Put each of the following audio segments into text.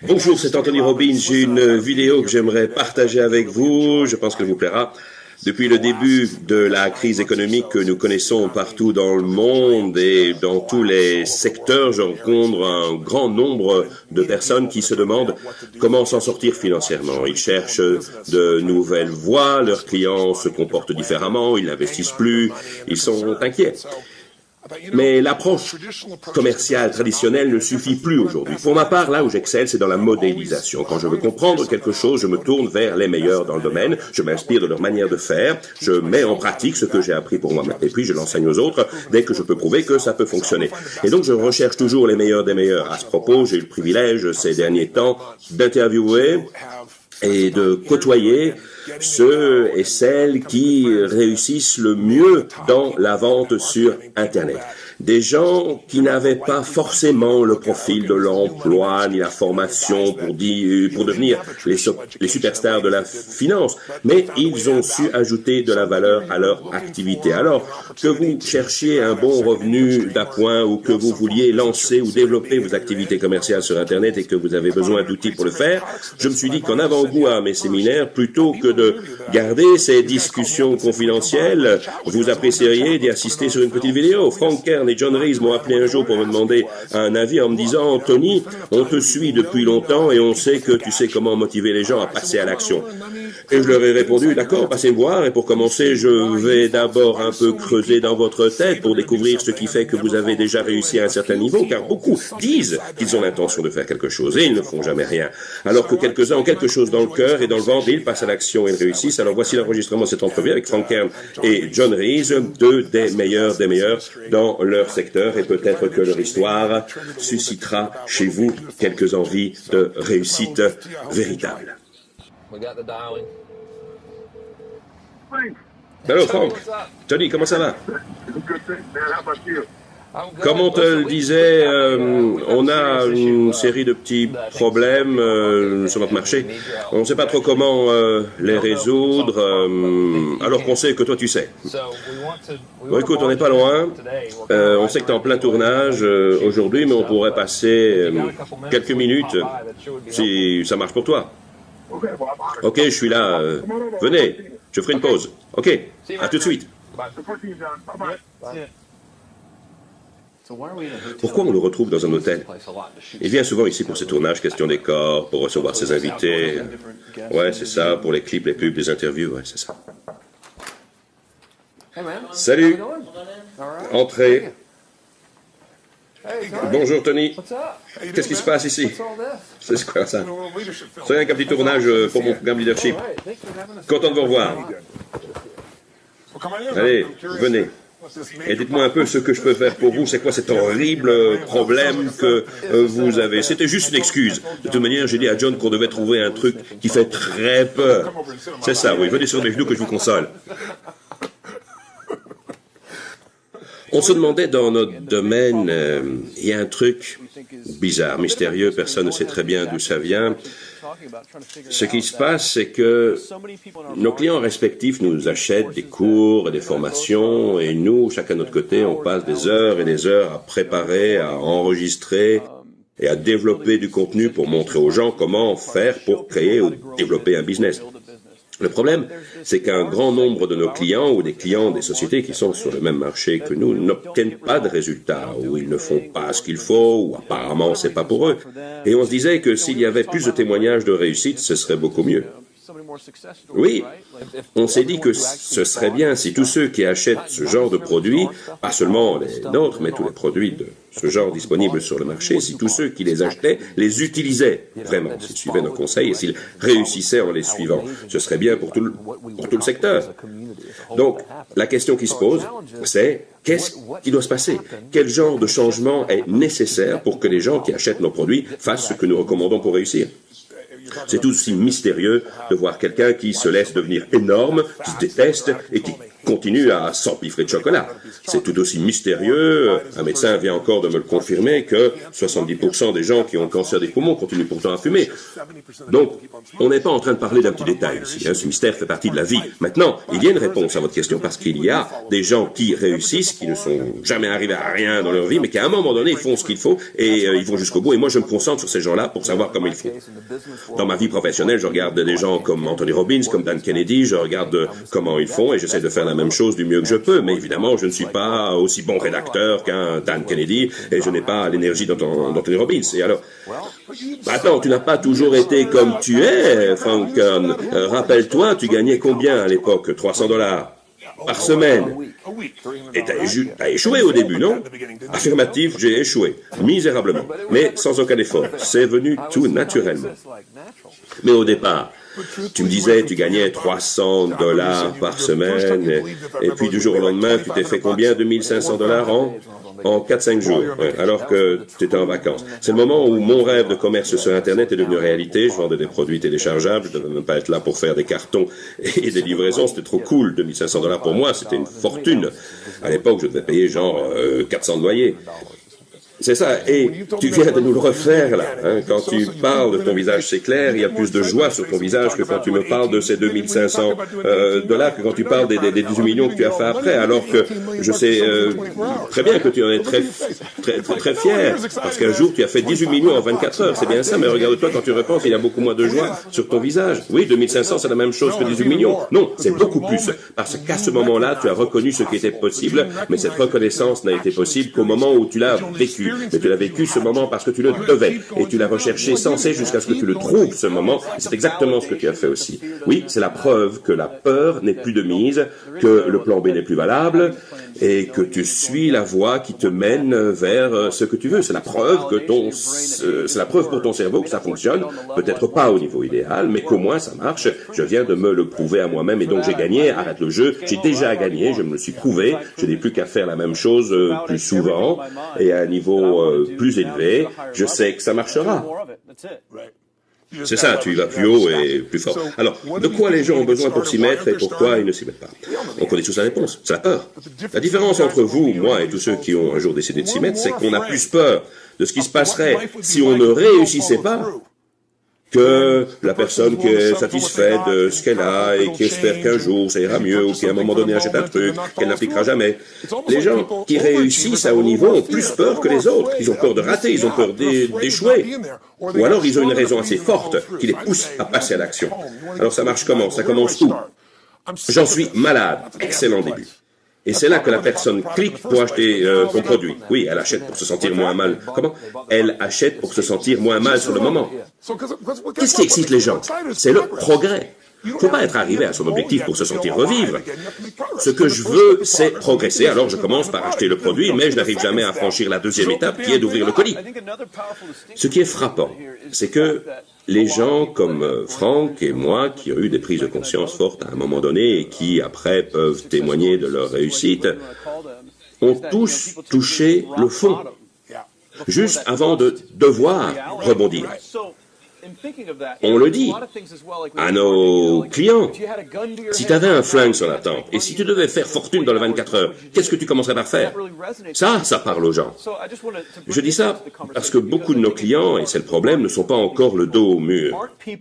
Bonjour, c'est Anthony Robbins. J'ai une vidéo que j'aimerais partager avec vous. Je pense qu'elle vous plaira. Depuis le début de la crise économique que nous connaissons partout dans le monde et dans tous les secteurs, je rencontre un grand nombre de personnes qui se demandent comment s'en sortir financièrement. Ils cherchent de nouvelles voies, leurs clients se comportent différemment, ils n'investissent plus, ils sont inquiets. Mais l'approche commerciale traditionnelle ne suffit plus aujourd'hui. Pour ma part, là où j'excelle, c'est dans la modélisation. Quand je veux comprendre quelque chose, je me tourne vers les meilleurs dans le domaine, je m'inspire de leur manière de faire, je mets en pratique ce que j'ai appris pour moi-même, et puis je l'enseigne aux autres dès que je peux prouver que ça peut fonctionner. Et donc je recherche toujours les meilleurs des meilleurs. À ce propos, j'ai eu le privilège ces derniers temps d'interviewer et de côtoyer ceux et celles qui réussissent le mieux dans la vente sur Internet. Des gens qui n'avaient pas forcément le profil de l'emploi ni la formation pour devenir les superstars de la finance, mais ils ont su ajouter de la valeur à leur activité. Alors que vous cherchiez un bon revenu d'appoint ou que vous vouliez lancer ou développer vos activités commerciales sur Internet et que vous avez besoin d'outils pour le faire, je me suis dit qu'en avant-goût à mes séminaires, plutôt que de garder ces discussions confidentielles, vous apprécieriez d'y assister sur une petite vidéo. Frank Kern et John Rees m'ont appelé un jour pour me demander un avis en me disant « Tony, on te suit depuis longtemps et on sait que tu sais comment motiver les gens à passer à l'action. » Et je leur ai répondu « D'accord, passez me voir et pour commencer, je vais d'abord un peu creuser dans votre tête pour découvrir ce qui fait que vous avez déjà réussi à un certain niveau, car beaucoup disent qu'ils ont l'intention de faire quelque chose et ils ne font jamais rien. Alors que quelques-uns ont quelque chose dans le cœur et dans le ventre et ils passent à l'action et ils réussissent. Alors voici l'enregistrement de cette entrevue avec Frank Kern et John Rees, deux des meilleurs dans leur secteur, et peut-être que leur histoire suscitera chez vous quelques envies de réussite véritable. Allô Frank, Tony, comment ça va? Comme on te le disait, on a une série de petits problèmes sur notre marché. On ne sait pas trop comment les résoudre, alors qu'on sait que toi tu sais. Bon, écoute, on n'est pas loin. On sait que tu es en plein tournage aujourd'hui, mais on pourrait passer quelques minutes si ça marche pour toi. Ok, je suis là. Venez, je ferai une pause. Ok, à tout de suite. Pourquoi on le retrouve dans un hôtel? Il vient souvent ici pour ses tournages, question décor, pour recevoir ses invités. Ouais, c'est ça, pour les clips, les pubs, les interviews, ouais, c'est ça. Salut! Entrez. Bonjour Tony. Qu'est-ce qui se passe ici? C'est quoi ça? C'est rien qu'un petit tournage pour mon programme leadership. Content de vous revoir. Allez, venez. Et dites-moi un peu ce que je peux faire pour vous. C'est quoi cet horrible problème que vous avez? C'était juste une excuse. De toute manière, j'ai dit à John qu'on devait trouver un truc qui fait très peur. C'est ça, oui. Venez sur mes genoux que je vous console. On se demandait dans notre domaine, il y a un truc bizarre, mystérieux, personne ne sait très bien d'où ça vient. Ce qui se passe, c'est que nos clients respectifs nous achètent des cours et des formations, et nous, chacun de notre côté, on passe des heures et des heures à préparer, à enregistrer et à développer du contenu pour montrer aux gens comment faire pour créer ou développer un business. Le problème, c'est qu'un grand nombre de nos clients ou des clients des sociétés qui sont sur le même marché que nous n'obtiennent pas de résultats, ou ils ne font pas ce qu'il faut, ou apparemment c'est pas pour eux. Et on se disait que s'il y avait plus de témoignages de réussite, ce serait beaucoup mieux. Oui, on s'est dit que ce serait bien si tous ceux qui achètent ce genre de produits, pas seulement les nôtres, mais tous les produits de ce genre disponibles sur le marché, si tous ceux qui les achetaient les utilisaient vraiment, s'ils suivaient nos conseils et s'ils réussissaient en les suivant. Ce serait bien pour tout le secteur. Donc, la question qui se pose, c'est qu'est-ce qui doit se passer? Quel genre de changement est nécessaire pour que les gens qui achètent nos produits fassent ce que nous recommandons pour réussir? C'est tout aussi mystérieux de voir quelqu'un qui se laisse devenir énorme, qui se déteste et qui continue à s'empiffrer de chocolat. C'est tout aussi mystérieux. Un médecin vient encore de me le confirmer que 70% des gens qui ont le cancer des poumons continuent pourtant à fumer. Donc, on n'est pas en train de parler d'un petit détail ici. Ce mystère fait partie de la vie. Maintenant, il y a une réponse à votre question parce qu'il y a des gens qui réussissent, qui ne sont jamais arrivés à rien dans leur vie, mais qui à un moment donné, ils font ce qu'il faut et ils vont jusqu'au bout. Et moi, je me concentre sur ces gens-là pour savoir comment ils font. Dans ma vie professionnelle, je regarde des gens comme Anthony Robbins, comme Dan Kennedy, je regarde comment ils font et j'essaie de faire la même chose du mieux que je peux. Mais évidemment, je ne suis pas aussi bon rédacteur qu'un Dan Kennedy et je n'ai pas l'énergie d'Anthony Robbins. Et alors, attends, tu n'as pas toujours été comme tu es, Frank. Rappelle-toi, tu gagnais combien à l'époque? $300 par semaine. Et t'as échoué au début, non? Affirmatif, j'ai échoué, misérablement, mais sans aucun effort. C'est venu tout naturellement. Mais au départ, tu me disais, tu gagnais $300 par semaine, et puis du jour au lendemain, tu t'es fait combien? $2500 en 4-5 jours, alors que tu étais en vacances. C'est le moment où mon rêve de commerce sur Internet est devenu réalité. Je vendais des produits téléchargeables, je ne devais même pas être là pour faire des cartons et des livraisons. C'était trop cool. $2500 pour moi, c'était une fortune. À l'époque, je devais payer genre 400 de loyer. C'est ça, et tu viens de nous le refaire là. Quand tu parles de ton visage, c'est clair, il y a plus de joie sur ton visage que quand tu me parles de ces $2500, que quand tu parles des 18 millions que tu as fait après, alors que je sais très bien que tu en es très fier, parce qu'un jour tu as fait 18 millions en 24 heures, c'est bien ça, mais regarde-toi quand tu repenses, il y a beaucoup moins de joie sur ton visage. Oui, 2500, c'est la même chose que 18 millions. Non, c'est beaucoup plus, parce qu'à ce moment-là, tu as reconnu ce qui était possible, mais cette reconnaissance n'a été possible qu'au moment où tu l'as vécu. Mais tu l'as vécu ce moment parce que tu le devais, et tu l'as recherché sans cesse jusqu'à ce que tu le trouves ce moment. C'est exactement ce que tu as fait aussi. Oui, c'est la preuve que la peur n'est plus de mise, que le plan B n'est plus valable, et que tu suis la voie qui te mène vers ce que tu veux. C'est la preuve que c'est la preuve pour ton cerveau que ça fonctionne. Peut-être pas au niveau idéal, mais qu'au moins ça marche. Je viens de me le prouver à moi-même, et donc j'ai gagné. Arrête le jeu. J'ai déjà gagné. Je me le suis prouvé. Je n'ai plus qu'à faire la même chose plus souvent et à un niveau plus élevé. Je sais que ça marchera. C'est ça, tu y vas plus haut et plus fort. Alors, de quoi les gens ont besoin pour s'y mettre et pourquoi ils ne s'y mettent pas? On connaît tous la réponse, c'est la peur. La différence entre vous, moi et tous ceux qui ont un jour décidé de s'y mettre, c'est qu'on a plus peur de ce qui se passerait si on ne réussissait pas que la personne qui est satisfaite de ce qu'elle a et qui espère qu'un jour ça ira mieux ou qui à un moment donné achète un truc qu'elle n'appliquera jamais. Les gens qui réussissent à haut niveau ont plus peur que les autres. Ils ont peur de rater, ils ont peur d'échouer. Ou alors ils ont une raison assez forte qui les pousse à passer à l'action. Alors ça marche comment? Ça commence où? J'en suis malade. Excellent début. Et c'est là que la personne clique pour acheter ton produit. Oui, elle achète pour se sentir moins mal. Comment? Elle achète pour se sentir moins mal sur le moment. Qu'est-ce qui excite les gens? C'est le progrès. Il ne faut pas être arrivé à son objectif pour se sentir revivre. Ce que je veux, c'est progresser. Alors je commence par acheter le produit, mais je n'arrive jamais à franchir la deuxième étape qui est d'ouvrir le colis. Ce qui est frappant, c'est que les gens comme Frank et moi, qui ont eu des prises de conscience fortes à un moment donné et qui, après, peuvent témoigner de leur réussite, ont tous touché le fond, juste avant de devoir rebondir. On le dit à nos clients. Si tu avais un flingue sur la tempe et si tu devais faire fortune dans les 24 heures, qu'est-ce que tu commencerais par faire? Ça parle aux gens. Je dis ça parce que beaucoup de nos clients, et c'est le problème, ne sont pas encore le dos au mur. Ils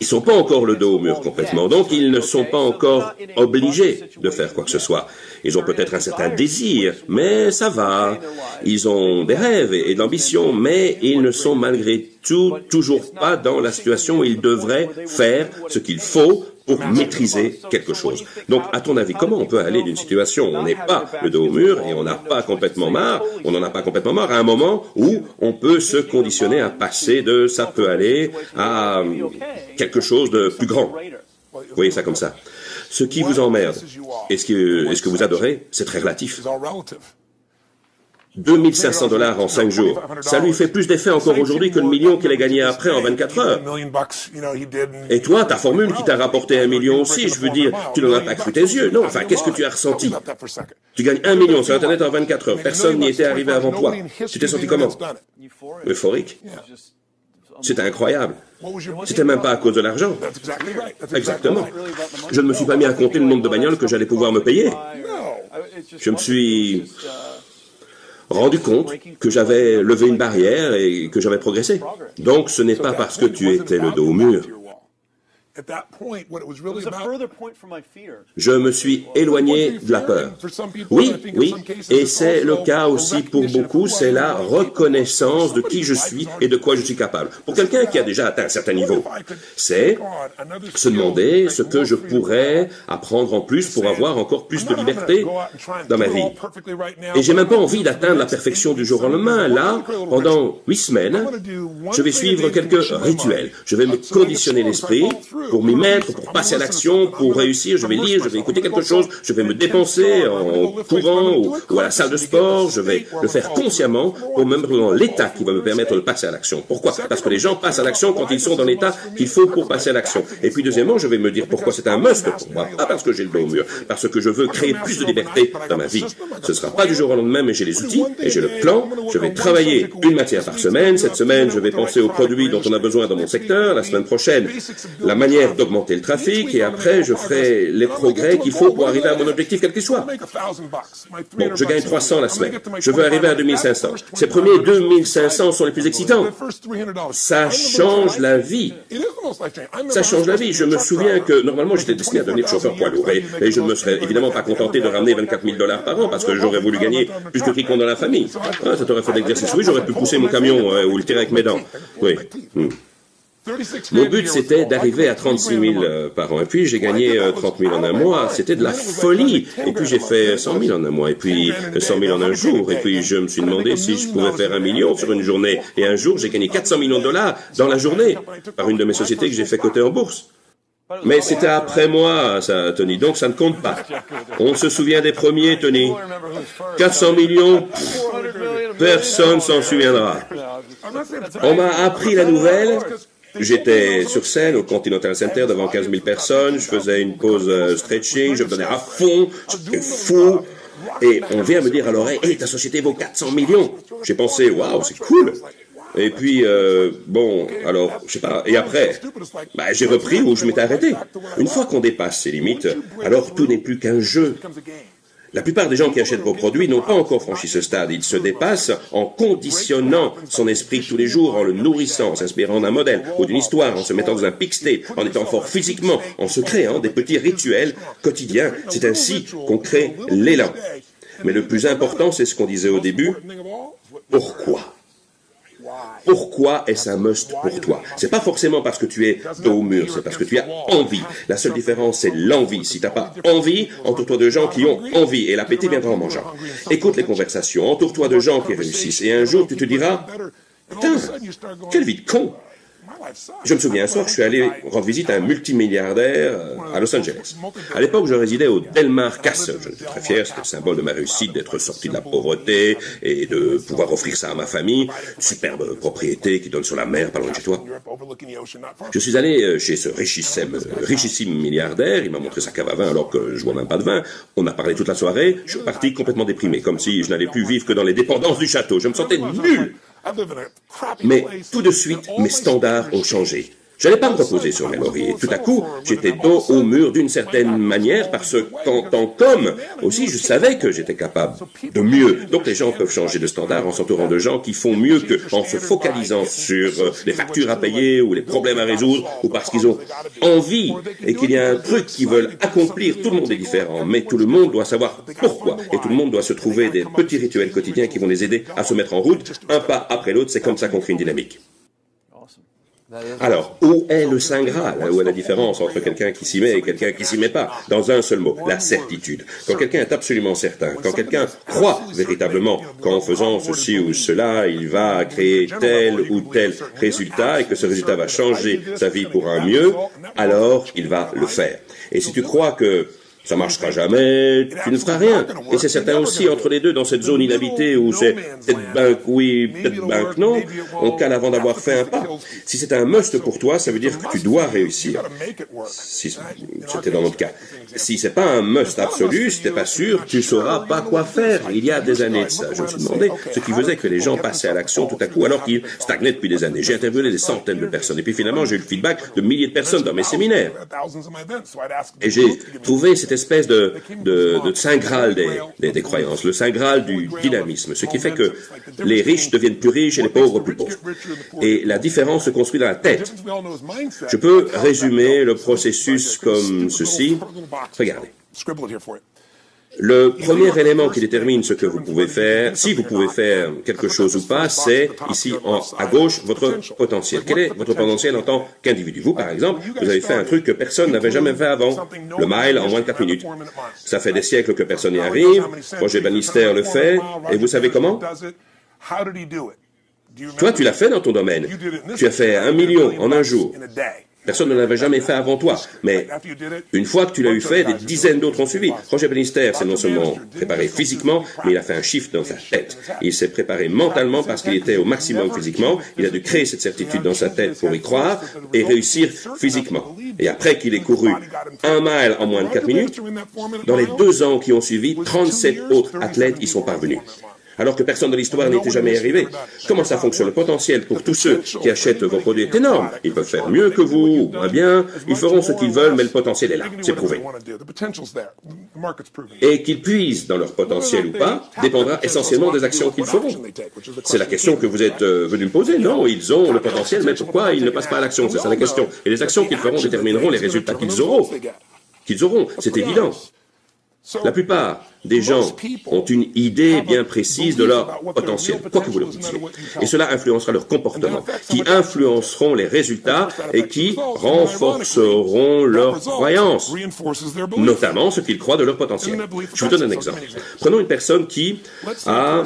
ne sont pas encore le dos au mur complètement, donc ils ne sont pas encore obligés de faire quoi que ce soit. Ils ont peut-être un certain désir, mais ça va. Ils ont des rêves et de l'ambition, mais ils ne sont malgré tout toujours pas dans la situation où ils devraient faire ce qu'il faut pour maîtriser quelque chose. Donc, à ton avis, comment on peut aller d'une situation où on n'est pas le dos au mur et on n'a pas complètement marre, on n'en a pas complètement marre, à un moment où on peut se conditionner à passer de ça peut aller à quelque chose de plus grand. Vous voyez ça comme ça. Ce qui vous emmerde et ce que vous adorez, c'est très relatif. $2500 en 5 jours. Ça lui fait plus d'effet encore aujourd'hui que le million qu'il a gagné après en 24 heures. Et toi, ta formule qui t'a rapporté 1 million aussi, je veux dire, tu n'en as pas cru tes yeux. Non, enfin, qu'est-ce que tu as ressenti? Tu gagnes 1 million sur Internet en 24 heures. Personne n'y était arrivé avant toi. Tu t'es senti comment? Euphorique. C'était incroyable. C'était même pas à cause de l'argent. Exactement. Je ne me suis pas mis à compter le nombre de bagnoles que j'allais pouvoir me payer. Je me suis rendu compte que j'avais levé une barrière et que j'avais progressé. Donc, ce n'est pas parce que tu étais le dos au mur. Je me suis éloigné de la peur. Oui, oui, et c'est le cas aussi pour beaucoup, c'est la reconnaissance de qui je suis et de quoi je suis capable. Pour quelqu'un qui a déjà atteint un certain niveau, c'est se demander ce que je pourrais apprendre en plus pour avoir encore plus de liberté dans ma vie. Et j'ai même pas envie d'atteindre la perfection du jour au lendemain. Là, pendant 8 semaines, je vais suivre quelques rituels. Je vais me conditionner l'esprit pour m'y mettre, pour passer à l'action, pour réussir. Je vais lire, je vais écouter quelque chose, je vais me dépenser en courant ou à la salle de sport. Je vais le faire consciemment pour me mettre dans l'état qui va me permettre de passer à l'action. Pourquoi? Parce que les gens passent à l'action quand ils sont dans l'état qu'il faut pour passer à l'action. Et puis deuxièmement, je vais me dire pourquoi c'est un must pour moi. Pas parce que j'ai le dos au mur, parce que je veux créer plus de liberté dans ma vie. Ce ne sera pas du jour au lendemain, mais j'ai les outils et j'ai le plan. Je vais travailler une matière par semaine. Cette semaine, je vais penser aux produits dont on a besoin dans mon secteur. La semaine prochaine, la manière d'augmenter le trafic, et après, je ferai les progrès qu'il faut pour arriver à mon objectif, quel qu'il soit. Bon, je gagne 300 la semaine. Je veux arriver à 2500. Ces premiers 2500 sont les plus excitants. Ça change la vie. Ça change la vie. Je me souviens que, normalement, j'étais destiné à devenir chauffeur poids lourd, et je ne me serais évidemment pas contenté de ramener 24 000 $ par an, parce que j'aurais voulu gagner plus que quiconque dans la famille. Ah, ça t'aurait fait de l'exercice. Oui, j'aurais pu pousser mon camion ou le tirer avec mes dents. Oui. Mon but, c'était d'arriver à 36 000 par an. Et puis, j'ai gagné 30 000 en un mois. C'était de la folie. Et puis, j'ai fait 100 000 en un mois. Et puis, 100 000 en un jour. Et puis, je me suis demandé si je pouvais faire 1 million sur une journée. Et un jour, j'ai gagné 400 millions de $ dans la journée par une de mes sociétés que j'ai fait coter en bourse. Mais c'était après moi, ça, Tony. Donc, ça ne compte pas. On se souvient des premiers, Tony. 400 millions, personne s'en souviendra. On m'a appris la nouvelle. J'étais sur scène au Continental Center devant 15 000 personnes, je faisais une pause stretching, je me donnais à fond, j'étais fou, et on vient me dire à l'oreille, « Hey, ta société vaut 400 millions !» J'ai pensé, « Waouh, c'est cool !» Et puis, bon, alors, je sais pas, et après, j'ai repris où je m'étais arrêté. Une fois qu'on dépasse ces limites, alors tout n'est plus qu'un jeu. La plupart des gens qui achètent vos produits n'ont pas encore franchi ce stade. Ils se dépassent en conditionnant son esprit tous les jours, en le nourrissant, en s'inspirant d'un modèle ou d'une histoire, en se mettant dans un peak state, en étant fort physiquement, en se créant des petits rituels quotidiens. C'est ainsi qu'on crée l'élan. Mais le plus important, c'est ce qu'on disait au début. Pourquoi? Pourquoi est-ce un must pour toi? C'est pas forcément parce que tu es dos au mur, c'est parce que tu as envie. La seule différence, c'est l'envie. Si t'as pas envie, entoure-toi de gens qui ont envie, et l'appétit viendra en mangeant. Écoute les conversations, entoure-toi de gens qui réussissent, et un jour tu te diras, putain, quelle vie de con! Je me souviens, un soir, je suis allé rendre visite à un multimilliardaire à Los Angeles. À l'époque, je résidais au Delmar Castle. Je suis très fier, c'était le symbole de ma réussite d'être sorti de la pauvreté et de pouvoir offrir ça à ma famille. Superbe propriété qui donne sur la mer, pas loin de chez toi. Je suis allé chez ce richissime milliardaire. Il m'a montré sa cave à vin alors que je bois même pas de vin. On a parlé toute la soirée. Je suis parti complètement déprimé, comme si je n'allais plus vivre que dans les dépendances du château. Je me sentais nul. Mais tout de suite, mes standards ont changé. Je n'allais pas me reposer sur mes lauriers. Tout à coup, j'étais dos au mur d'une certaine manière parce qu'en tant qu'homme, aussi, je savais que j'étais capable de mieux. Donc les gens peuvent changer de standard en s'entourant de gens qui font mieux qu'en se focalisant sur les factures à payer ou les problèmes à résoudre ou parce qu'ils ont envie et qu'il y a un truc qu'ils veulent accomplir. Tout le monde est différent, mais tout le monde doit savoir pourquoi. Et tout le monde doit se trouver des petits rituels quotidiens qui vont les aider à se mettre en route, un pas après l'autre. C'est comme ça qu'on crée une dynamique. Alors, où est le Saint Graal? Où est la différence entre quelqu'un qui s'y met et quelqu'un qui s'y met pas? Dans un seul mot, la certitude. Quand quelqu'un est absolument certain, quand quelqu'un croit véritablement qu'en faisant ceci ou cela, il va créer tel ou tel résultat et que ce résultat va changer sa vie pour un mieux, alors il va le faire. Et si tu crois que Ça marchera jamais, tu ne feras rien. Et c'est certain aussi, entre les deux, dans cette zone inhabitée où c'est peut-être banque oui, peut-être banque non, on cale avant d'avoir fait un pas. Si c'est un must pour toi, ça veut dire que tu dois réussir. Si c'était dans notre cas. Si c'est pas un must absolu, si t'es pas sûr, tu sauras pas quoi faire. Il y a des années de ça. Je me suis demandé ce qui faisait que les gens passaient à l'action tout à coup alors qu'ils stagnaient depuis des années. J'ai interviewé des centaines de personnes. Et puis finalement, j'ai eu le feedback de milliers de personnes dans mes séminaires. Et j'ai trouvé cette espèce de saint graal des croyances, le saint graal du dynamisme, ce qui fait que les riches deviennent plus riches et les pauvres plus pauvres. Et la différence se construit dans la tête. Je peux résumer le processus comme ceci. Regardez. Le premier élément qui détermine ce que vous pouvez faire, si vous pouvez faire quelque chose ou pas, c'est ici à gauche votre potentiel. Quel est votre potentiel en tant qu'individu? Vous, par exemple, vous avez fait un truc que personne n'avait jamais fait avant, le mile en moins de 4 minutes. Ça fait des siècles que personne n'y arrive. Roger Bannister le fait, et vous savez comment? Toi, tu l'as fait dans ton domaine. Tu as fait 1 million en un jour. Personne ne l'avait jamais fait avant toi. Mais une fois que tu l'as eu fait, des dizaines d'autres ont suivi. Roger Bannister s'est non seulement préparé physiquement, mais il a fait un shift dans sa tête. Il s'est préparé mentalement parce qu'il était au maximum physiquement. Il a dû créer cette certitude dans sa tête pour y croire et réussir physiquement. Et après qu'il ait couru 1 mile en moins de 4 minutes, dans les 2 ans qui ont suivi, 37 autres athlètes y sont parvenus. Alors que personne de l'histoire n'était jamais arrivé. Comment ça fonctionne? Le potentiel pour tous ceux qui achètent vos produits est énorme. Ils peuvent faire mieux que vous, ou moins bien. Ils feront ce qu'ils veulent, mais le potentiel est là. C'est prouvé. Et qu'ils puisent dans leur potentiel ou pas, dépendra essentiellement des actions qu'ils feront. C'est la question que vous êtes venu me poser. Non, ils ont le potentiel, mais pourquoi ils ne passent pas à l'action? C'est ça la question. Et les actions qu'ils feront détermineront les résultats qu'ils auront. C'est évident. La plupart des gens ont une idée bien précise de leur potentiel, quoi que vous leur disiez. Et cela influencera leur comportement, qui influenceront les résultats et qui renforceront leurs croyances, notamment ce qu'ils croient de leur potentiel. Je vous donne un exemple. Prenons une personne qui a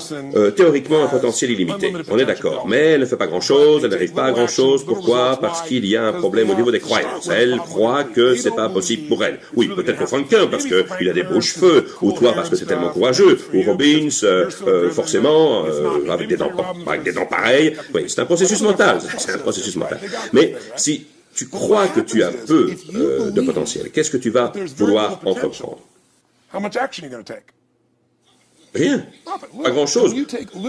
théoriquement un potentiel illimité. On est d'accord, mais elle ne fait pas grand-chose, elle n'arrive pas à grand-chose. Pourquoi? Parce qu'il y a un problème au niveau des croyances. Elle croit que c'est pas possible pour elle. Oui, peut-être pour Franklin, parce qu'il a des beaux cheveux, ou toi, parce que c'est tellement courageux, ou Robbins, forcément, avec des dents pareilles. Oui, c'est un processus mental. C'est un processus mental. Mais si tu crois que tu as peu de potentiel, qu'est-ce que tu vas vouloir entreprendre? Rien. Pas grand-chose.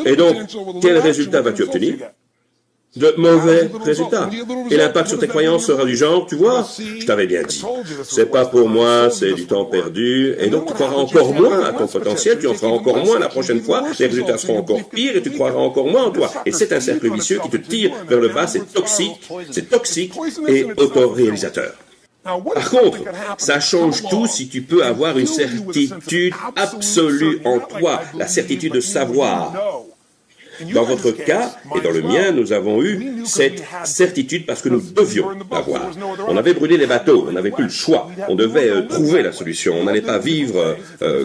Et donc, quel résultat vas-tu obtenir? De mauvais résultats. Et l'impact sur tes croyances sera du genre, tu vois, je t'avais bien dit, c'est pas pour moi, c'est du temps perdu, et donc tu croiras encore moins à ton potentiel, tu en feras encore moins la prochaine fois, les résultats seront encore pires et tu croiras encore moins en toi. Et c'est un cercle vicieux qui te tire vers le bas, c'est toxique et autoréalisateur. Par contre, ça change tout si tu peux avoir une certitude absolue en toi, la certitude de savoir. Dans votre cas, et dans le mien, nous avons eu cette certitude parce que nous devions l'avoir. On avait brûlé les bateaux, on n'avait plus le choix. On devait trouver la solution. On n'allait pas vivre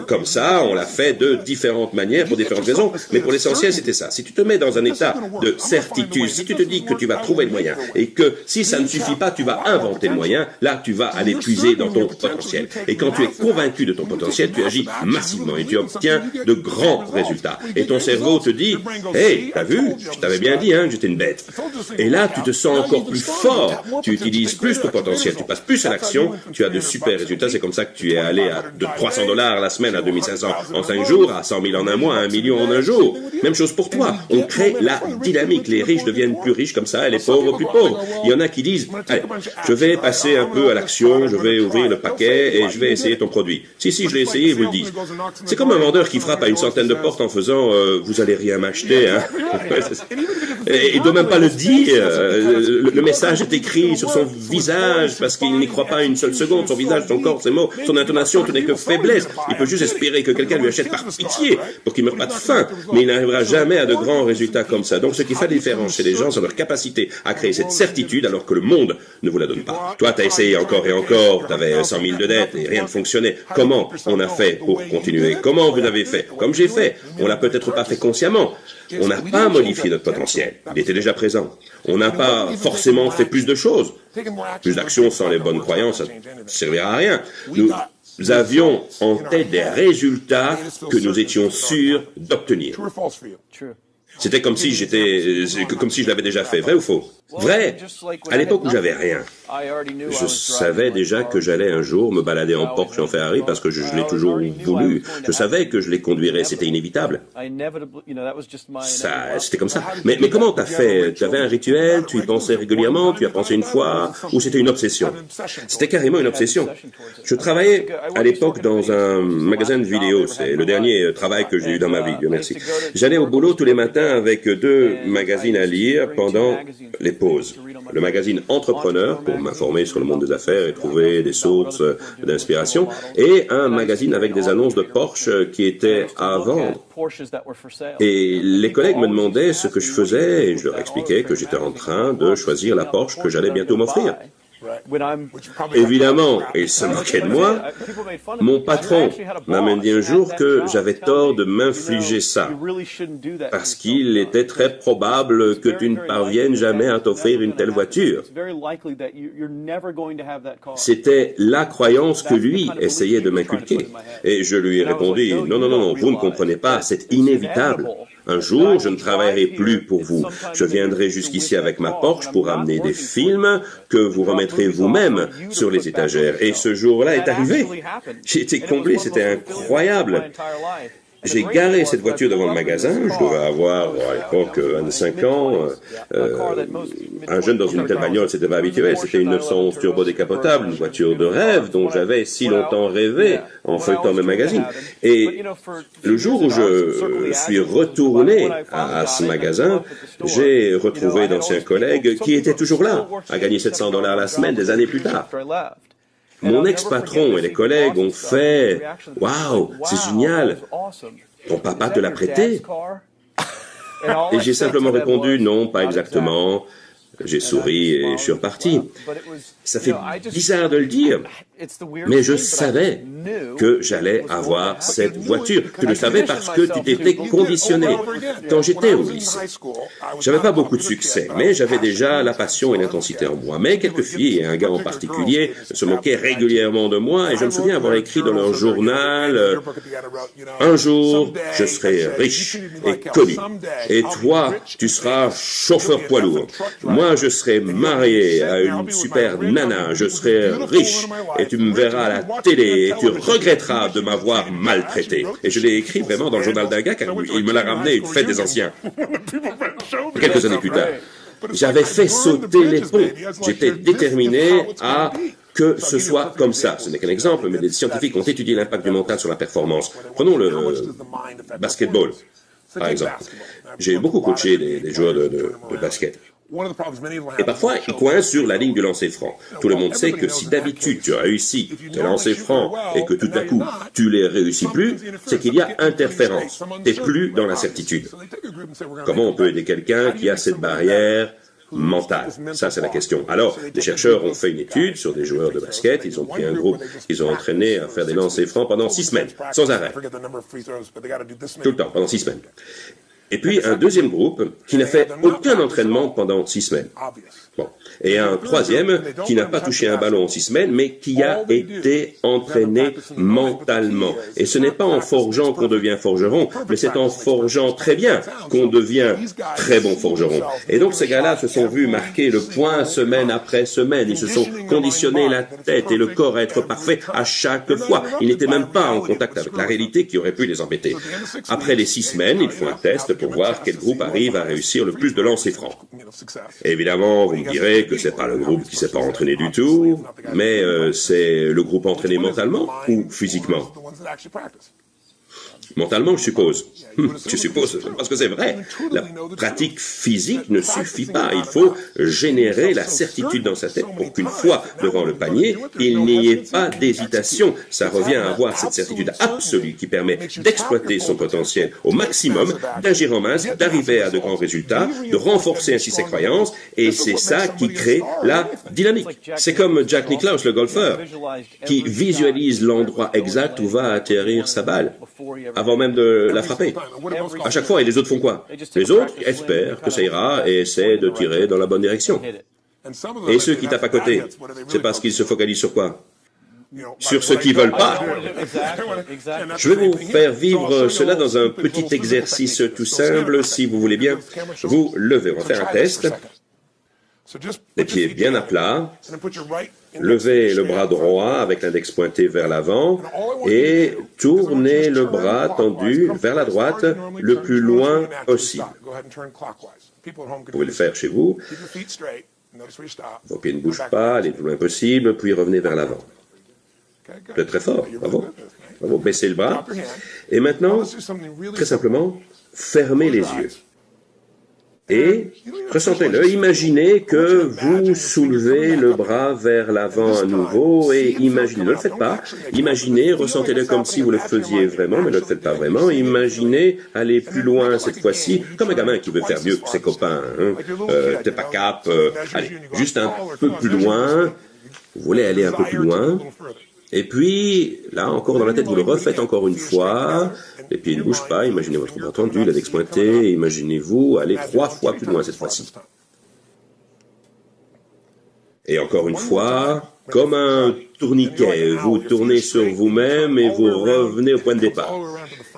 comme ça, on l'a fait de différentes manières, pour différentes raisons, mais pour l'essentiel, c'était ça. Si tu te mets dans un état de certitude, si tu te dis que tu vas trouver le moyen, et que si ça ne suffit pas, tu vas inventer le moyen, là, tu vas aller puiser dans ton potentiel. Et quand tu es convaincu de ton potentiel, tu agis massivement et tu obtiens de grands résultats. Et ton cerveau te dit, hey, t'as vu? Je t'avais bien dit, que j'étais une bête. Et là, tu te sens encore plus fort. Tu utilises plus ton potentiel. Tu passes plus à l'action. Tu as de super résultats. C'est comme ça que tu es allé de $300 la semaine à 2500 en 5 jours, à 100 000 en un mois, à 1 million en un jour. Même chose pour toi. On crée la dynamique. Les riches deviennent plus riches comme ça et les pauvres plus pauvres. Il y en a qui disent, allez, je vais passer un peu à l'action, je vais ouvrir le paquet et je vais essayer ton produit. Si, je l'ai essayé, ils vous le disent. C'est comme un vendeur qui frappe à une centaine de portes en faisant, vous allez rien m'acheter, Et il ne doit même pas le dire. Le message est écrit sur son visage parce qu'il n'y croit pas une seule seconde. Son visage, son corps, ses mots, son intonation, tout n'est que faiblesse. Il peut juste espérer que quelqu'un lui achète par pitié pour qu'il ne meure pas de faim. Mais il n'arrivera jamais à de grands résultats comme ça. Donc ce qui fait la différence chez les gens, c'est leur capacité à créer cette certitude alors que le monde ne vous la donne pas. Toi, tu as essayé encore et encore, tu avais 100 000 de dettes et rien ne fonctionnait. Comment on a fait pour continuer? Comment vous avez fait? Comme j'ai fait. On l'a peut-être pas fait consciemment. On n'a pas modifié notre potentiel. Il était déjà présent. On n'a pas forcément fait plus de choses. Plus d'actions sans les bonnes croyances, ça ne servira à rien. avions en tête des résultats que nous étions sûrs d'obtenir. C'était comme si je l'avais déjà fait. Vrai ou faux? Vrai. À l'époque où j'avais rien, je savais déjà que j'allais un jour me balader en Porsche et en Ferrari parce que je l'ai toujours voulu. Je savais que je les conduirais, c'était inévitable. C'était comme ça. Mais comment t'as fait? Tu avais un rituel, tu y pensais régulièrement, tu y as pensé une fois, ou c'était une obsession? C'était carrément une obsession. Je travaillais à l'époque dans un magasin de vidéo. C'est le dernier travail que j'ai eu dans ma vie, Dieu merci. J'allais au boulot tous les matins avec 2 magazines à lire pendant les pauses. Le magazine Entrepreneur, pour m'informer sur le monde des affaires et trouver des sources d'inspiration, et un magazine avec des annonces de Porsche qui étaient à vendre. Et les collègues me demandaient ce que je faisais, et je leur expliquais que j'étais en train de choisir la Porsche que j'allais bientôt m'offrir. Évidemment, ils se moquaient de moi. Mon patron m'a même dit un jour que j'avais tort de m'infliger ça, parce qu'il était très probable que tu ne parviennes jamais à t'offrir une telle voiture. C'était la croyance que lui essayait de m'inculquer. Et je lui ai répondu, non, non, non, vous ne comprenez pas, c'est inévitable. Un jour, je ne travaillerai plus pour vous. Je viendrai jusqu'ici avec ma Porsche pour amener des films que vous remettrez vous-même sur les étagères. Et ce jour-là est arrivé. J'ai été comblé, c'était incroyable. J'ai garé cette voiture devant le magasin, je devais avoir à l'époque 25 ans, un jeune dans une telle bagnole, c'était pas habituel, c'était une 911 turbo décapotable, une voiture de rêve dont j'avais si longtemps rêvé en feuilletant mes magazines. Et le jour où je suis retourné à ce magasin, j'ai retrouvé d'anciens collègues qui étaient toujours là, à gagner $700 la semaine des années plus tard. Mon ex-patron et les collègues ont fait « Waouh, c'est génial, ton papa te l'a prêté ?» Et j'ai simplement répondu « Non, pas exactement ». J'ai souri et je suis reparti. Ça fait bizarre de le dire, mais je savais que j'allais avoir cette voiture. Tu le savais parce que tu t'étais conditionné. Quand j'étais au lycée, j'avais pas beaucoup de succès, mais j'avais déjà la passion et l'intensité en moi. Mais quelques filles et un gars en particulier se moquaient régulièrement de moi et je me souviens avoir écrit dans leur journal « Un jour, je serai riche et connu. Et toi, tu seras chauffeur poids lourd. Moi, je serai marié à une super nana, je serai riche et tu me verras à la télé et tu regretteras de m'avoir maltraité. » Et je l'ai écrit vraiment dans le journal d'un gars car il me l'a ramené à une fête des anciens. Quelques années plus tard. J'avais fait sauter les ponts. J'étais déterminé à que ce soit comme ça. Ce n'est qu'un exemple, mais des scientifiques ont étudié l'impact du mental sur la performance. Prenons le basketball, par exemple. J'ai beaucoup coaché des joueurs de basket. Et parfois, ils coincent sur la ligne du lancer franc. Tout le monde sait que si d'habitude tu as réussi tes lancers francs et que tout à coup tu les réussis plus, c'est qu'il y a interférence. Tu n'es plus dans la certitude. Comment on peut aider quelqu'un qui a cette barrière mentale? Ça, c'est la question. Alors, des chercheurs ont fait une étude sur des joueurs de basket. Ils ont pris un groupe qu'ils ont entraîné à faire des lancers francs pendant 6 semaines, sans arrêt. Tout le temps, pendant 6 semaines. Et puis un deuxième groupe qui n'a fait aucun entraînement pendant 6 semaines. Bon. Et un troisième qui n'a pas touché un ballon en 6 semaines, mais qui a été entraîné mentalement. Et ce n'est pas en forgeant qu'on devient forgeron, mais c'est en forgeant très bien qu'on devient très bon forgeron. Et donc ces gars-là se sont vus marquer le point semaine après semaine. Ils se sont conditionnés la tête et le corps à être parfaits à chaque fois. Ils n'étaient même pas en contact avec la réalité qui aurait pu les embêter. Après les 6 semaines, ils font un test pour voir quel groupe arrive à réussir le plus de lancers francs. Et évidemment, vous me direz que c'est pas le groupe qui s'est pas entraîné du tout, mais c'est le groupe entraîné mentalement ou physiquement. Mentalement, je suppose. Je suppose, parce que c'est vrai. La pratique physique ne suffit pas. Il faut générer la certitude dans sa tête pour qu'une fois devant le panier, il n'y ait pas d'hésitation. Ça revient à avoir cette certitude absolue qui permet d'exploiter son potentiel au maximum, d'agir en masse, d'arriver à de grands résultats, de renforcer ainsi ses croyances, et c'est ça qui crée la dynamique. C'est comme Jack Nicklaus, le golfeur, qui visualise l'endroit exact où va atterrir sa balle, avant même de la frapper. À chaque fois, et les autres font quoi? Les autres espèrent que ça ira et essaient de tirer dans la bonne direction. Et ceux qui tapent à côté, c'est parce qu'ils se focalisent sur quoi? sur ceux qui ne veulent pas. Je vais vous faire vivre cela dans un petit exercice tout simple, si vous voulez bien. Vous levez, on va faire un test. Les pieds bien à plat. Levez le bras droit avec l'index pointé vers l'avant et tournez le bras tendu vers la droite le plus loin possible. Vous pouvez le faire chez vous. Vos pieds ne bougent pas, allez le plus loin possible, puis revenez vers l'avant. Vous êtes très fort, bravo. Bravo, baissez le bras. Et maintenant, très simplement, fermez les yeux. Et ressentez-le, imaginez que vous soulevez le bras vers l'avant à nouveau et imaginez, ne le faites pas, imaginez, ressentez-le comme si vous le faisiez vraiment, mais ne le faites pas vraiment, imaginez aller plus loin cette fois-ci, comme un gamin qui veut faire mieux que ses copains, hein. T'es pas cap, allez, juste un peu plus loin, vous voulez aller un peu plus loin. Et puis, là, encore dans la tête, vous le refaites encore une fois. Les pieds ne bougent pas. Imaginez votre bras tendu, l'index pointé. Imaginez-vous aller 3 fois plus loin cette fois-ci. Et encore une fois, comme un tourniquet, vous tournez sur vous-même et vous revenez au point de départ.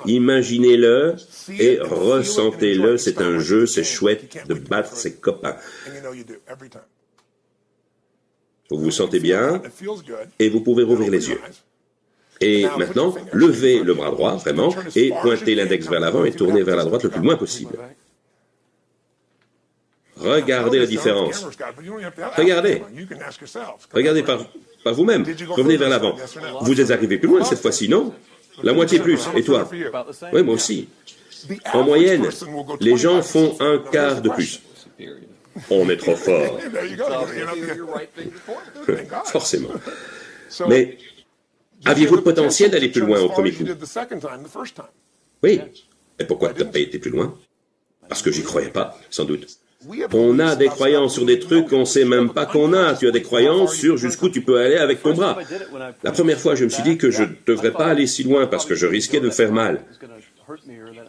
Imaginez-le et ressentez-le. C'est un jeu, c'est chouette de battre ses copains. Vous vous sentez bien et vous pouvez rouvrir les yeux. Et maintenant, levez le bras droit, vraiment, et pointez l'index vers l'avant et tournez vers la droite le plus loin possible. Regardez la différence. Regardez. Regardez par vous-même. Revenez vers l'avant. Vous êtes arrivé plus loin cette fois-ci, non? La moitié plus. Et toi? Oui, moi aussi. En moyenne, les gens font un quart de plus. On est trop fort. Forcément. Mais aviez-vous le potentiel d'aller plus loin au premier coup? Oui. Et pourquoi tu n'as pas été plus loin? Parce que j'y croyais pas, sans doute. On a des croyances sur des trucs qu'on ne sait même pas qu'on a. Tu as des croyances sur jusqu'où tu peux aller avec ton bras. La première fois, je me suis dit que je ne devrais pas aller si loin parce que je risquais de me faire mal.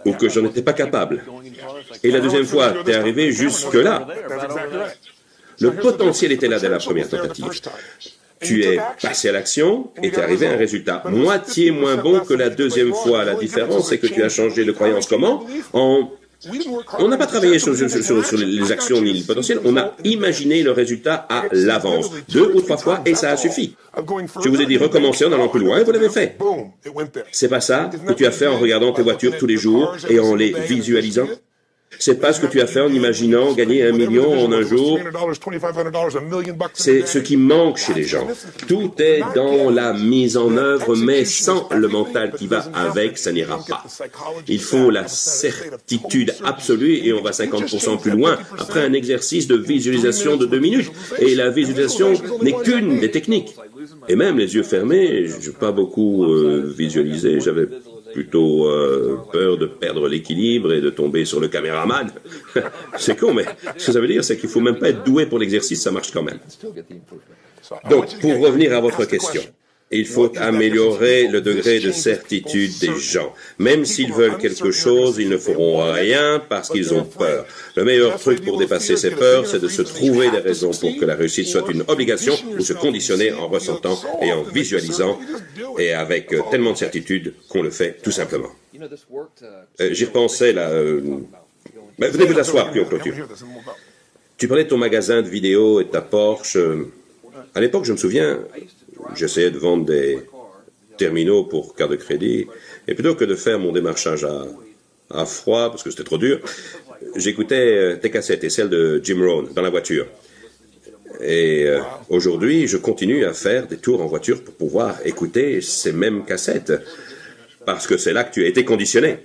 Ou que je n'en étais pas capable. Et la deuxième fois, tu es arrivé jusque-là. Le potentiel était là dès la première tentative. Tu es passé à l'action et tu es arrivé à un résultat moitié moins bon que la deuxième fois. La différence, c'est que tu as changé de croyance. Comment? On n'a pas travaillé sur les actions ni le potentiel, on a imaginé le résultat à l'avance, 2 ou 3 fois, et ça a suffi. Je vous ai dit recommencer en allant plus loin, et vous l'avez fait. C'est pas ça que tu as fait en regardant tes voitures tous les jours et en les visualisant? C'est pas ce que tu as fait en imaginant gagner 1 million en un jour. C'est ce qui manque chez les gens. Tout est dans la mise en œuvre, mais sans le mental qui va avec, ça n'ira pas. Il faut la certitude absolue et on va 50% plus loin après un exercice de visualisation de 2 minutes. Et la visualisation n'est qu'une des techniques. Et même les yeux fermés, je n'ai pas beaucoup visualisé, j'avais plutôt peur de perdre l'équilibre et de tomber sur le caméraman. C'est con, mais ce que ça veut dire, c'est qu'il ne faut même pas être doué pour l'exercice, ça marche quand même. Donc, pour revenir à votre question, il faut améliorer le degré de certitude des gens. Même s'ils veulent quelque chose, ils ne feront rien parce qu'ils ont peur. Le meilleur truc pour dépasser ces peurs, c'est de se trouver des raisons pour que la réussite soit une obligation ou se conditionner en ressentant et en visualisant et avec tellement de certitude qu'on le fait tout simplement. J'y repensais là. Venez vous asseoir, puis on clôture. Tu parlais de ton magasin de vidéos et de ta Porsche. À l'époque, je me souviens, j'essayais de vendre des terminaux pour carte de crédit, et plutôt que de faire mon démarchage à froid, parce que c'était trop dur, j'écoutais tes cassettes et celles de Jim Rohn dans la voiture. Et aujourd'hui, je continue à faire des tours en voiture pour pouvoir écouter ces mêmes cassettes, parce que c'est là que tu as été conditionné.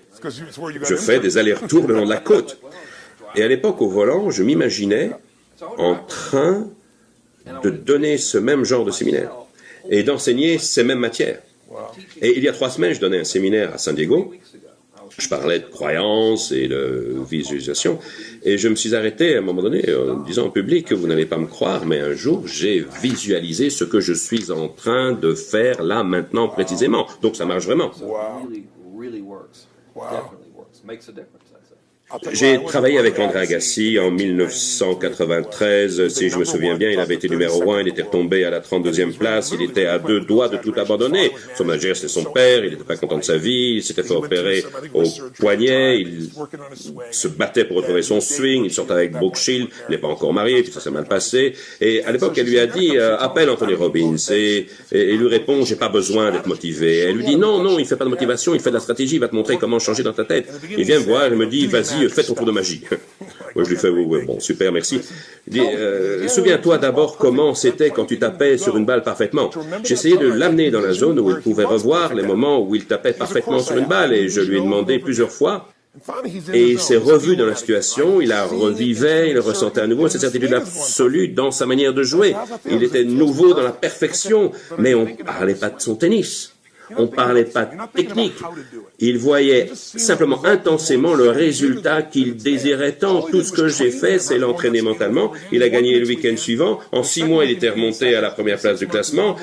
Je fais des allers-retours le long de la côte. Et à l'époque, au volant, je m'imaginais en train de donner ce même genre de séminaire et d'enseigner ces mêmes matières. Et il y a 3 semaines, je donnais un séminaire à San Diego. Je parlais de croyances et de visualisation. Et je me suis arrêté à un moment donné en disant au public que vous n'allez pas me croire, mais un jour, j'ai visualisé ce que je suis en train de faire là, maintenant, précisément. Donc, ça marche vraiment. J'ai travaillé avec André Agassi en 1993. Si je me souviens bien, il avait été numéro 1, il était retombé à la 32e place, il était à 2 doigts de tout abandonner. Son manager, c'est son père, il n'était pas content de sa vie, il s'était fait opérer au poignet, il se battait pour retrouver son swing, il sortait avec Brooke Shields, il n'est pas encore marié, puis ça s'est mal passé. Et à l'époque, elle lui a dit, appelle Anthony Robbins. Et il lui répond, j'ai pas besoin d'être motivé. Elle lui dit, non, il fait pas de motivation, il fait de la stratégie, il va te montrer comment changer dans ta tête. Il vient me voir, il me dit, vas-y, fais ton tour de magie. Moi, je lui fais, oui, bon, super, merci. Il dit, souviens-toi d'abord comment c'était quand tu tapais sur une balle parfaitement. J'essayais de l'amener dans la zone où il pouvait revoir les moments où il tapait parfaitement sur une balle et je lui ai demandé plusieurs fois. Et il s'est revu dans la situation, il la revivait, il ressentait à nouveau cette certitude absolue dans sa manière de jouer. Il était nouveau dans la perfection, mais on parlait pas de son tennis. On ne parlait pas de technique. Il voyait simplement intensément le résultat qu'il désirait tant. Tout ce que j'ai fait, c'est l'entraîner mentalement. Il a gagné le week-end suivant. En 6 mois, il était remonté à la première place du classement.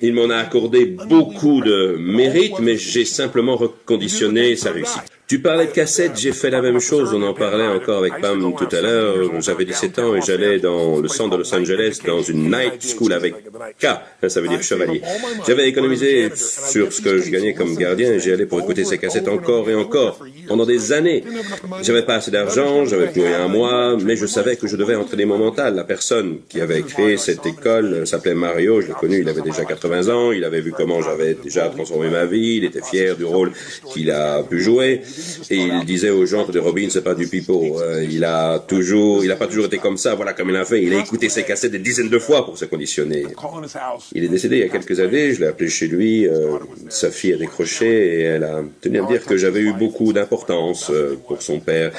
Il m'en a accordé beaucoup de mérite, mais j'ai simplement reconditionné sa réussite. Tu parlais de cassettes, j'ai fait la même chose, on en parlait encore avec Pam tout à l'heure. J'avais 17 ans et j'allais dans le centre de Los Angeles dans une night school avec K, ça veut dire chevalier. J'avais économisé sur ce que je gagnais comme gardien et j'y allais pour écouter ces cassettes encore et encore, pendant des années. J'avais pas assez d'argent, j'avais plus rien à moi, mais je savais que je devais entraîner mon mental. La personne qui avait créé cette école s'appelait Mario, je l'ai connu, il avait déjà 80 ans, il avait vu comment j'avais déjà transformé ma vie, il était fier du rôle qu'il a pu jouer. Et il disait aux gens que de Robbins, c'est pas du pipeau. Il a pas toujours été comme ça, voilà comme il a fait. Il a écouté ses cassettes des dizaines de fois pour se conditionner. Il est décédé il y a quelques années, je l'ai appelé chez lui, sa fille a décroché et elle a tenu à me dire que j'avais eu beaucoup d'importance pour son père.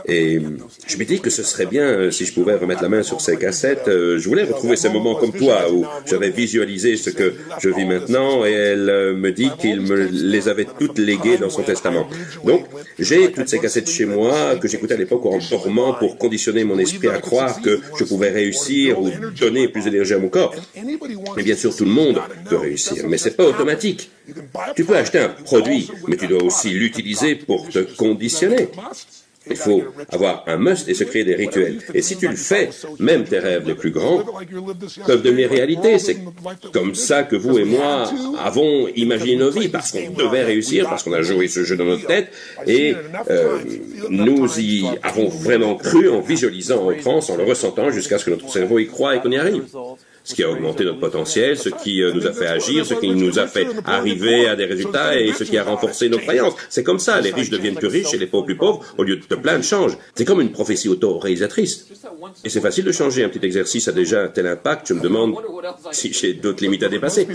Et je me dis que ce serait bien si je pouvais remettre la main sur ces cassettes. Je voulais retrouver ces moments comme toi où j'avais visualisé ce que je vis maintenant et elle me dit qu'il me les avait toutes léguées dans son testament. Donc, j'ai toutes ces cassettes chez moi que j'écoutais à l'époque en dormant pour conditionner mon esprit à croire que je pouvais réussir ou donner plus d'énergie à mon corps. Et bien sûr, tout le monde peut réussir, mais c'est pas automatique. Tu peux acheter un produit, mais tu dois aussi l'utiliser pour te conditionner. Il faut avoir un must et se créer des rituels. Et si tu le fais, même tes rêves les plus grands peuvent devenir réalité. C'est comme ça que vous et moi avons imaginé nos vies, parce qu'on devait réussir, parce qu'on a joué ce jeu dans notre tête, et nous y avons vraiment cru en visualisant, en transe, en le ressentant, jusqu'à ce que notre cerveau y croit et qu'on y arrive. Ce qui a augmenté notre potentiel, ce qui nous a fait agir, ce qui nous a fait arriver à des résultats et ce qui a renforcé nos croyances. C'est comme ça, les riches deviennent plus riches et les pauvres plus pauvres, au lieu de te plaindre, changent. C'est comme une prophétie auto-réalisatrice. Et c'est facile de changer, un petit exercice a déjà un tel impact, je me demande si j'ai d'autres limites à dépasser.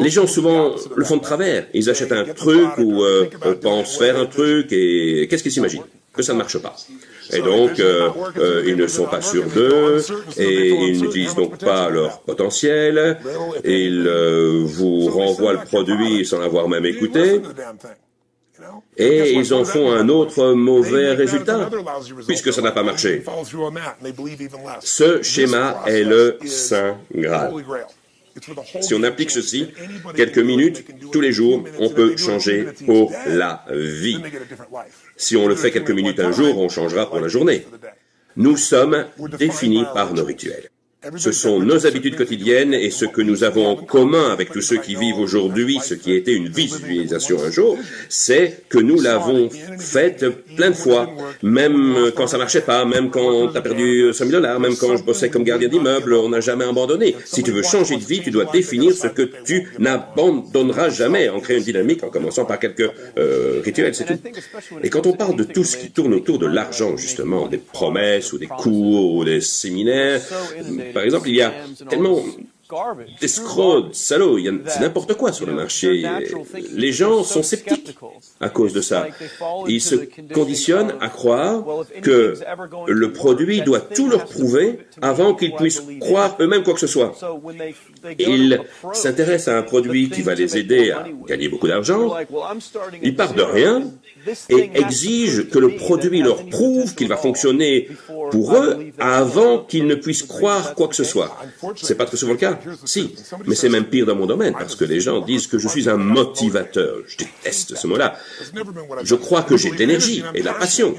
Les gens souvent le font de travers, ils achètent un truc ou pensent faire un truc et qu'est-ce qu'ils s'imaginent? Que ça ne marche pas. Et donc, ils ne sont pas sûrs d'eux, et ils n'utilisent donc pas leur potentiel, ils vous renvoient le produit sans l'avoir même écouté, et ils en font un autre mauvais résultat, puisque ça n'a pas marché. Ce schéma est le Saint Graal. Si on applique ceci, quelques minutes, tous les jours, on peut changer pour la vie. Si on le fait quelques minutes un jour, on changera pour la journée. Nous sommes définis par nos rituels. Ce sont nos habitudes quotidiennes et ce que nous avons en commun avec tous ceux qui vivent aujourd'hui, ce qui était une visualisation un jour, c'est que nous l'avons faite plein de fois, même quand ça marchait pas, même quand on a perdu 5 000 $, même quand je bossais comme gardien d'immeuble, on n'a jamais abandonné. Si tu veux changer de vie, tu dois définir ce que tu n'abandonneras jamais en créant une dynamique, en commençant par quelques rituels, c'est tout. Et quand on parle de tout ce qui tourne autour de l'argent, justement, des promesses ou des cours ou des séminaires, par exemple, il y a tellement d'escrocs, de salauds, c'est n'importe quoi sur le marché. Les gens sont sceptiques à cause de ça. Ils se conditionnent à croire que le produit doit tout leur prouver avant qu'ils puissent croire eux-mêmes quoi que ce soit. Ils s'intéressent à un produit qui va les aider à gagner beaucoup d'argent. Ils partent de rien et exigent que le produit leur prouve qu'il va fonctionner pour eux avant qu'ils ne puissent croire quoi que ce soit. C'est pas très souvent le cas. pas. Si, mais c'est même pire dans mon domaine, parce que les gens disent que je suis un motivateur. Je déteste ce mot-là. Je crois que j'ai de l'énergie et de la passion.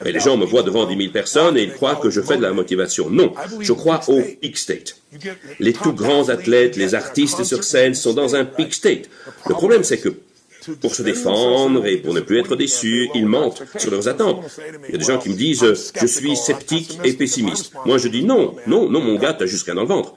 Et les gens me voient devant 10 000 personnes et ils croient que je fais de la motivation. Non, je crois au peak state. Les tout grands athlètes, les artistes sur scène sont dans un peak state. Le problème, c'est que pour se défendre et pour ne plus être déçus, ils mentent sur leurs attentes. Il y a des gens qui me disent « je suis sceptique et pessimiste ». Moi, je dis « non, non, non, mon gars, t'as juste qu'un dans le ventre ».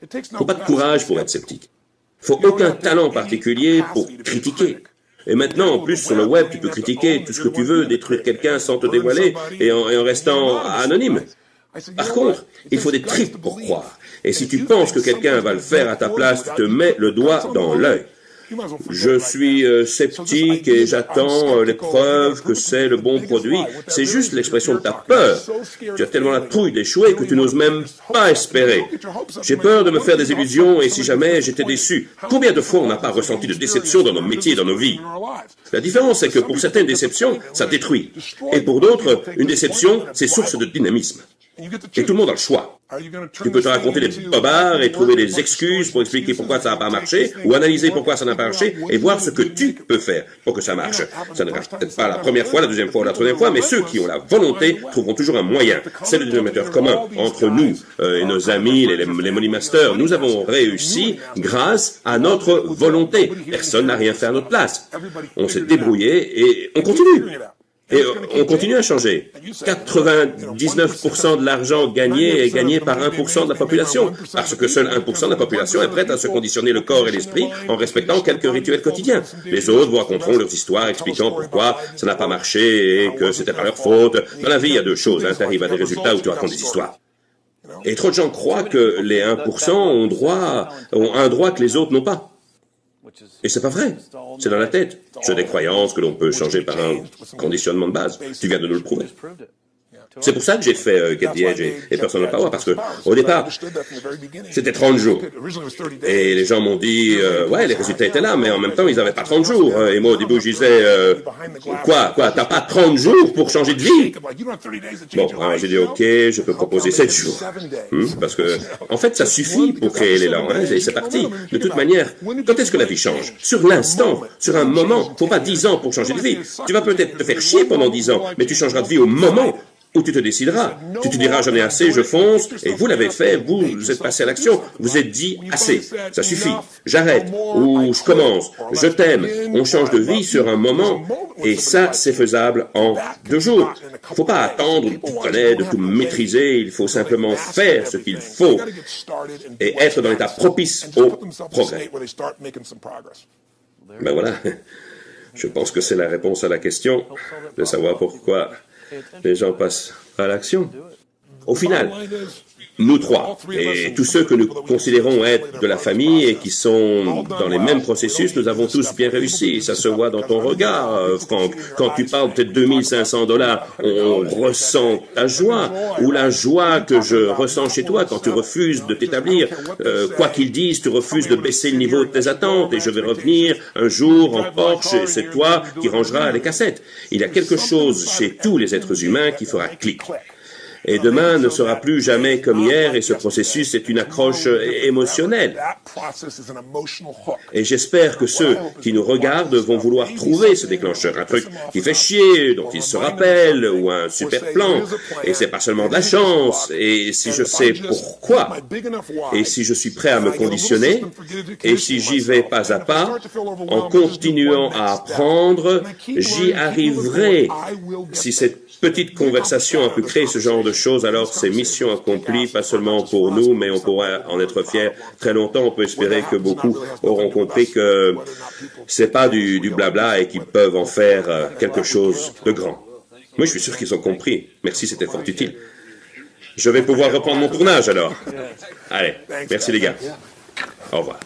Il ne faut pas de courage pour être sceptique. Il ne faut aucun talent particulier pour critiquer. Et maintenant, en plus, sur le web, tu peux critiquer tout ce que tu veux, détruire quelqu'un sans te dévoiler et en restant anonyme. Par contre, il faut des tripes pour croire. Et si tu penses que quelqu'un va le faire à ta place, tu te mets le doigt dans l'œil. Je suis sceptique et j'attends les preuves que c'est le bon produit. C'est juste l'expression de ta peur. Tu as tellement la trouille d'échouer que tu n'oses même pas espérer. J'ai peur de me faire des illusions et si jamais j'étais déçu. Combien de fois on n'a pas ressenti de déception dans nos métiers et dans nos vies? La différence, c'est que pour certaines déceptions, ça détruit. Et pour d'autres, une déception, c'est source de dynamisme. Et tout le monde a le choix. Tu peux te raconter des bobards et trouver des excuses pour expliquer pourquoi ça n'a pas marché, ou analyser pourquoi ça n'a pas marché, et voir ce que tu peux faire pour que ça marche. Ça ne marche peut-être pas la première fois, la deuxième fois ou la troisième fois, mais ceux qui ont la volonté trouveront toujours un moyen. C'est le dénominateur commun entre nous et nos amis, les Money Masters. Nous avons réussi grâce à notre volonté. Personne n'a rien fait à notre place. On s'est débrouillé et on continue. Et on continue à changer. 99% de l'argent gagné est gagné par 1% de la population, parce que seul 1% de la population est prête à se conditionner le corps et l'esprit en respectant quelques rituels quotidiens. Les autres vous raconteront leurs histoires expliquant pourquoi ça n'a pas marché et que c'était pas leur faute. Dans la vie, il y a deux choses. Tu arrives à des résultats où tu racontes des histoires. Et trop de gens croient que les 1% ont un droit que les autres n'ont pas. Et c'est pas vrai. C'est dans la tête. C'est des croyances que l'on peut changer par un conditionnement de base. Tu viens de nous le prouver. C'est pour ça que j'ai fait Get the Edge et Personal Power, parce que au départ, c'était 30 jours. Et les gens m'ont dit, ouais, les résultats étaient là, mais en même temps, ils n'avaient pas 30 jours. Et moi, au début, je disais, quoi, t'as pas 30 jours pour changer de vie? Bon, alors j'ai dit, ok, je peux proposer 7 jours. Parce que, en fait, ça suffit pour créer l'élan, hein, et c'est parti. De toute manière, quand est-ce que la vie change? Sur l'instant, sur un moment. Faut pas 10 ans pour changer de vie. Tu vas peut-être te faire chier pendant 10 ans, mais tu changeras de vie au moment où tu te décideras. Tu te diras, j'en ai assez, je fonce, et vous l'avez fait, vous êtes passé à l'action, vous êtes dit, assez, ça suffit, j'arrête, ou je commence, je t'aime, on change de vie sur un moment, et ça, c'est faisable en 2 jours. Il ne faut pas attendre de tout connaître, de tout maîtriser, il faut simplement faire ce qu'il faut, et être dans l'état propice au progrès. Ben voilà, je pense que c'est la réponse à la question, de savoir pourquoi les gens passent à l'action. Au final, nous trois, et tous ceux que nous considérons être de la famille et qui sont dans les mêmes processus, nous avons tous bien réussi. Ça se voit dans ton regard, Franck. Quand tu parles de tes $2500, on ressent ta joie, ou la joie que je ressens chez toi quand tu refuses de t'établir. Quoi qu'ils disent, tu refuses de baisser le niveau de tes attentes, et je vais revenir un jour en Porsche, et c'est toi qui rangeras les cassettes. Il y a quelque chose chez tous les êtres humains qui fera clic. Et demain ne sera plus jamais comme hier, et ce processus est une accroche émotionnelle. Et j'espère que ceux qui nous regardent vont vouloir trouver ce déclencheur, un truc qui fait chier, dont ils se rappellent, ou un super plan. Et c'est pas seulement de la chance, et si je sais pourquoi, et si je suis prêt à me conditionner, et si j'y vais pas à pas, en continuant à apprendre, j'y arriverai. Si cette petite conversation a pu créer ce genre de choses, alors c'est mission accomplie, pas seulement pour nous, mais on pourra en être fiers très longtemps. On peut espérer que beaucoup auront compris que c'est pas du blabla et qu'ils peuvent en faire quelque chose de grand. Moi, je suis sûr qu'ils ont compris. Merci, c'était fort utile. Je vais pouvoir reprendre mon tournage alors. Allez, merci les gars. Au revoir.